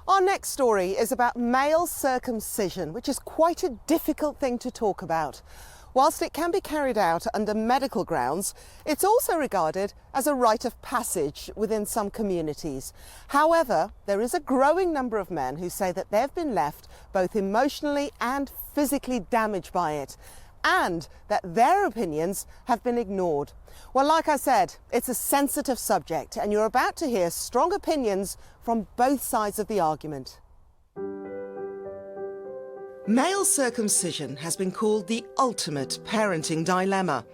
Our next story is about male circumcision, which is quite a difficult thing to talk about. Whilst it can be carried out under medical grounds, it's also regarded as a rite of passage within some communities. However, there is a growing number of men who say that they've been left both emotionally and physically damaged by it, and that their opinions have been ignored. Well, like I said, it's a sensitive subject, and you're about to hear strong opinions from both sides of the argument. Male circumcision has been called the ultimate parenting dilemma.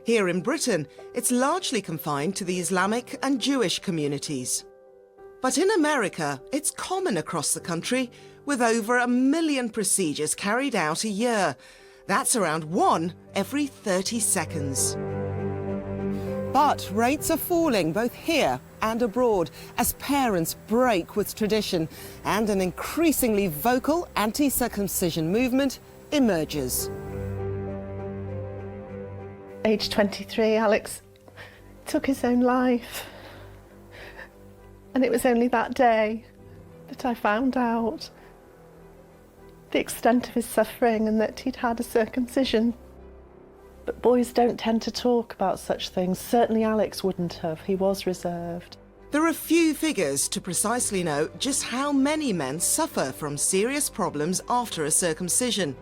Here in Britain, it's largely confined to the Islamic and Jewish communities. But in America, it's common across the country, with over 1 million procedures carried out a year. That's around one every 30 seconds. But rates are falling both here and abroad as parents break with tradition and an increasingly vocal anti-circumcision movement emerges. Age 23, Alex took his own life. And it was only that day that I found out the extent of his suffering and that he'd had a circumcision. But boys don't tend to talk about such things. Certainly Alex wouldn't have. He was reserved. There are few figures to precisely know just how many men suffer from serious problems after a circumcision.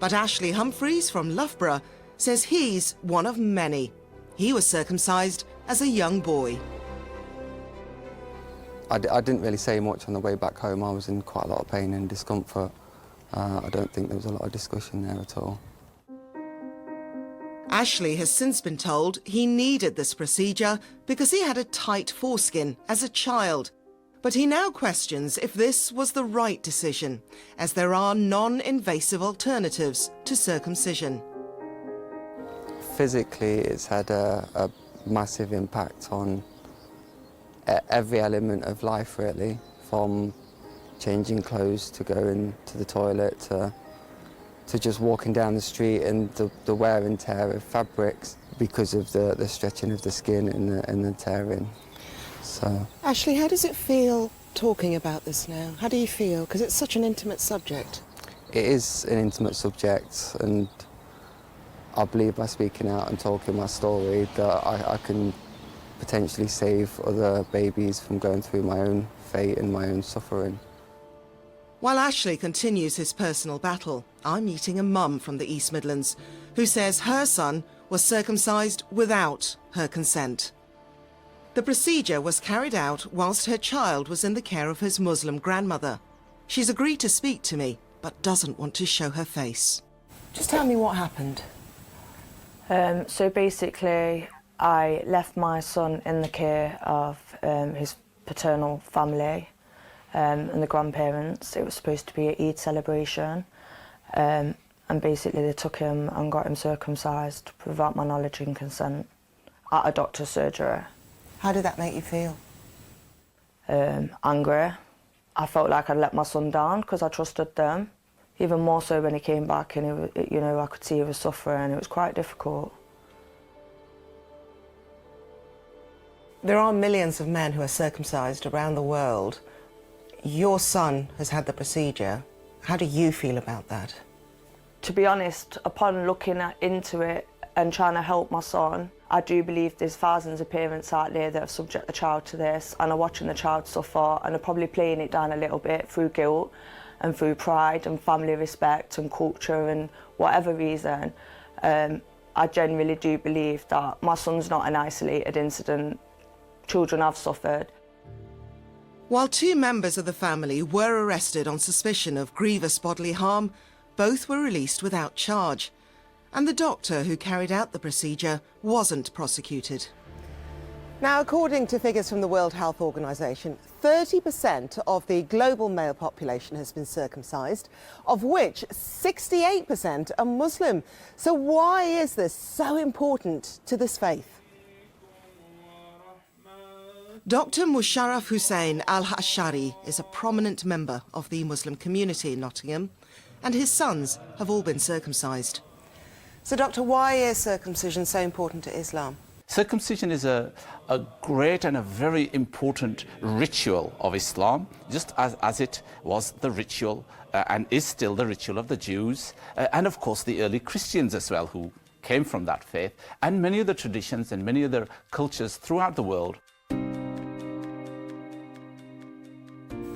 But Ashley Humphreys from Loughborough says he's one of many. He was circumcised as a young boy. I didn't really say much on the way back home. I was in quite a lot of pain and discomfort. I don't think there was a lot of discussion there at all. Ashley has since been told he needed this procedure because he had a tight foreskin as a child. But he now questions if this was the right decision, as there are non-invasive alternatives to circumcision. Physically, it's had a massive impact on every element of life, really, from changing clothes to going to the toilet to just walking down the street, and the wear and tear of fabrics because of the stretching of the skin and the tearing. So, Ashley, how does it feel talking about this now? How do you feel? Because it's such an intimate subject. It is an intimate subject, and I believe by speaking out and talking my story that I can potentially save other babies from going through my own fate and my own suffering. While Ashley continues his personal battle, I'm meeting a mum from the East Midlands who says her son was circumcised without her consent. The procedure was carried out whilst her child was in the care of his Muslim grandmother. She's agreed to speak to me, but doesn't want to show her face. Just tell me what happened. So basically, I left my son in the care of his paternal family and the grandparents. It was supposed to be an Eid celebration, and basically they took him and got him circumcised without my knowledge and consent at a doctor's surgery. How did that make you feel? Angry. I felt like I'd let my son down because I trusted them. Even more so when he came back and I could see he was suffering. It was quite difficult. There are millions of men who are circumcised around the world. Your son has had the procedure. How do you feel about that? To be honest, upon looking into it and trying to help my son, I do believe there's thousands of parents out there that have subject the child to this and are watching the child suffer and are probably playing it down a little bit through guilt and through pride and family respect and culture and whatever reason. I genuinely do believe that my son's not an isolated incident. Children have suffered. While two members of the family were arrested on suspicion of grievous bodily harm, both were released without charge. And the doctor who carried out the procedure wasn't prosecuted. Now, according to figures from the World Health Organization, 30% of the global male population has been circumcised, of which 68% are Muslim. So why is this so important to this faith? Dr. Musharraf Hussain al-Hashari is a prominent member of the Muslim community in Nottingham, and his sons have all been circumcised. So, Doctor, why is circumcision so important to Islam? Circumcision is a great and a very important ritual of Islam, just as it was the ritual and is still the ritual of the Jews and of course the early Christians as well, who came from that faith, and many other traditions and many other cultures throughout the world.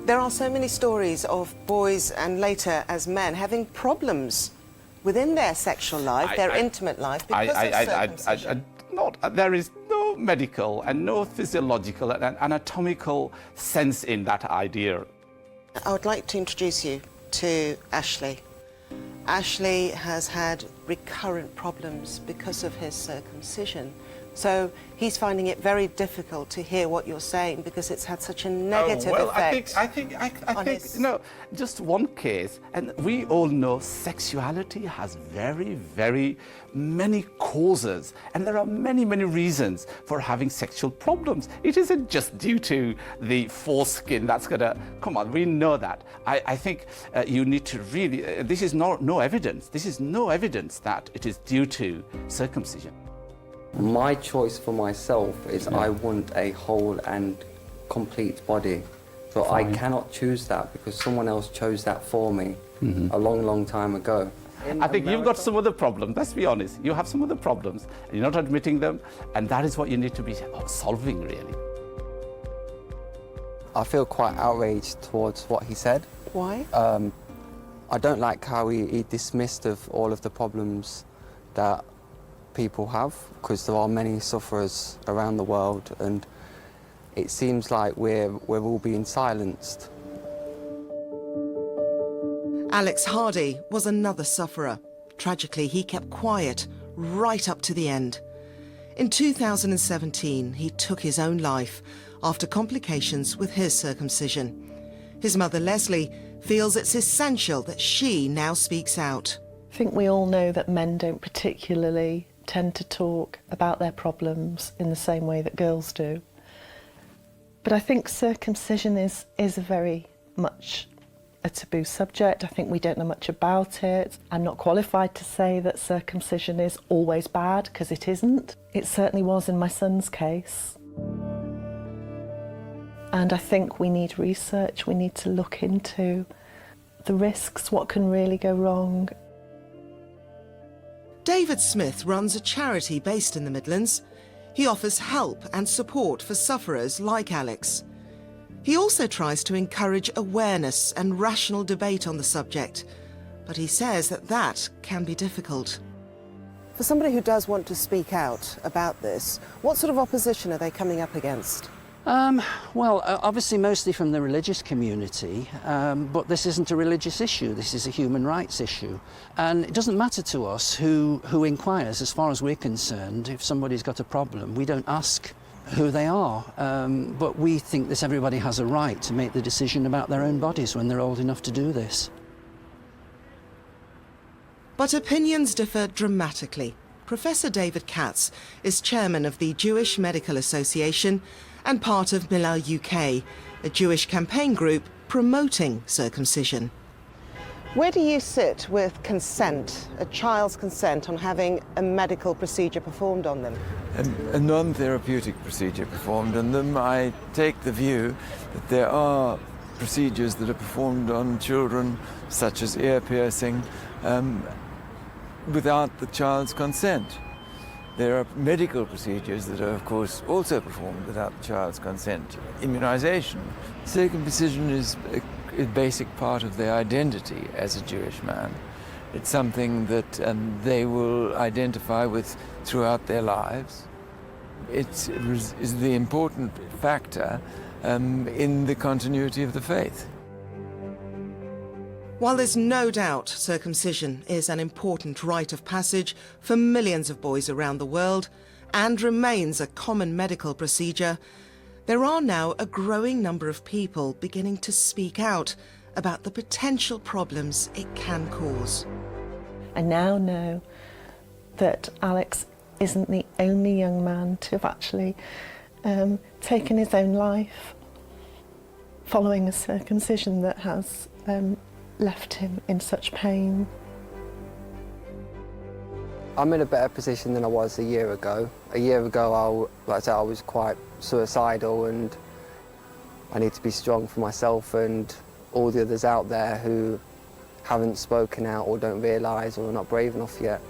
There are so many stories of boys and later as men having problems within their sexual life, their intimate life, because of circumcision. There is no medical and no physiological and anatomical sense in that idea. I would like to introduce you to Ashley. Ashley has had recurrent problems because of his circumcision. So he's finding it very difficult to hear what you're saying because it's had such a negative effect. I think, no, just one case, and we all know sexuality has very, very many causes, and there are many, many reasons for having sexual problems. It isn't just due to the foreskin that's gonna, come on, we know that. I think you need to really, this is no evidence. This is no evidence that it is due to circumcision. My choice for myself is I want a whole and complete body. So I cannot choose that because someone else chose that for me a long, long time ago. I think you've got some other problems, let's be honest. You have some other problems, and you're not admitting them, and that is what you need to be solving, really. I feel quite outraged towards what he said. Why? I don't like how he dismissed of all of the problems that people have, because there are many sufferers around the world, and it seems like we're all being silenced. Alex Hardy was another sufferer. Tragically, he kept quiet right up to the end. In 2017, he took his own life after complications with his circumcision. His mother, Lesley, feels it's essential that she now speaks out. I think we all know that men don't particularly tend to talk about their problems in the same way that girls do. But I think circumcision is a very much a taboo subject. I think we don't know much about it. I'm not qualified to say that circumcision is always bad, because it isn't. It certainly was in my son's case. And I think we need research. We need to look into the risks, what can really go wrong. David Smith runs a charity based in the Midlands. He offers help and support for sufferers like Alex. He also tries to encourage awareness and rational debate on the subject, but he says that can be difficult. For somebody who does want to speak out about this, what sort of opposition are they coming up against? Well, obviously mostly from the religious community, but this isn't a religious issue, this is a human rights issue. And it doesn't matter to us who inquires. As far as we're concerned, if somebody's got a problem, we don't ask who they are, but we think that everybody has a right to make the decision about their own bodies when they're old enough to do this. But opinions differ dramatically. Professor David Katz is chairman of the Jewish Medical Association and part of Milal UK, a Jewish campaign group promoting circumcision. Where do you sit with consent, a child's consent on having a medical procedure performed on them? A non-therapeutic procedure performed on them. I take the view that there are procedures that are performed on children, such as ear piercing, without the child's consent. There are medical procedures that are, of course, also performed without the child's consent. Immunization. Circumcision is a basic part of their identity as a Jewish man. It's something that they will identify with throughout their lives. It is the important factor in the continuity of the faith. While there's no doubt circumcision is an important rite of passage for millions of boys around the world and remains a common medical procedure, there are now a growing number of people beginning to speak out about the potential problems it can cause. I now know that Alex isn't the only young man to have actually taken his own life following a circumcision that has left him in such pain. I'm in a better position than I was a year ago. A year ago, like I said, I was quite suicidal, and I need to be strong for myself and all the others out there who haven't spoken out or don't realise or are not brave enough yet.